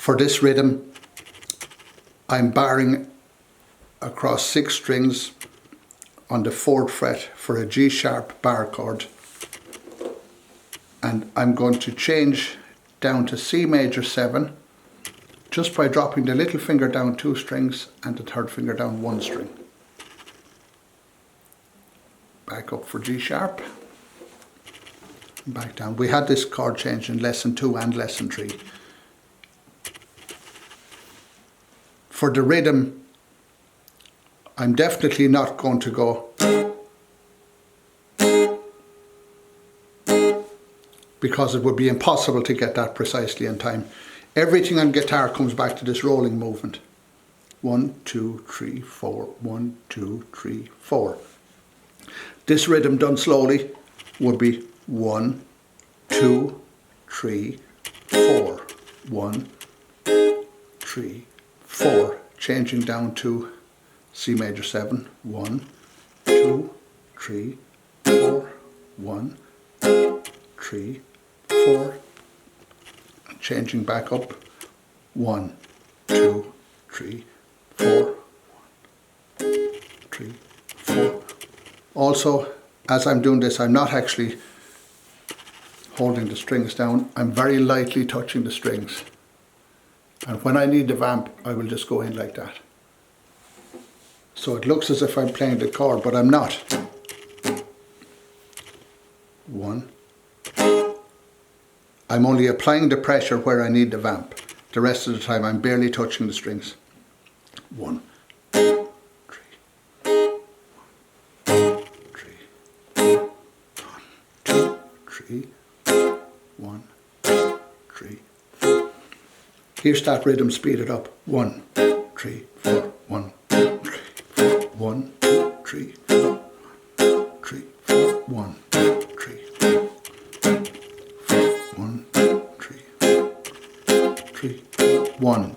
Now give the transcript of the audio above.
For this rhythm, I'm barring across 6 strings on the 4th fret for a G sharp bar chord, and I'm going to change down to C major 7 just by dropping the little finger down 2 strings and the 3rd finger down 1 string. Back up for G sharp, back down. We had this chord change in lesson 2 and lesson 3. For the rhythm, I'm definitely not going to go because it would be impossible to get that precisely in time. Everything on guitar comes back to this rolling movement. 1, 2, 3, 4, 1, 2, 3, 4. This rhythm done slowly would be 1, 2, 3, 4. 1, 3, 4. Changing down to C major 7. 1, 2, 3, 4. 1, 3, 4. Changing back up. 1, 2, 3, 4. 1, 3, 4. Also, as I'm doing this, I'm not actually holding the strings down. I'm very lightly touching the strings. And when I need the vamp, I will just go in like that. So it looks as if I'm playing the chord, but I'm not. 1. I'm only applying the pressure where I need the vamp. The rest of the time I'm barely touching the strings. 1, 2, 3. 1, 2, 3. 1, 3. Here's that rhythm speeded up. 1, 3, 4. 1, 2, 3, 4. 1, 2, 3, 4. 3, 4. 1, 2, 3, 4. 1, 2, 3, 3, 1,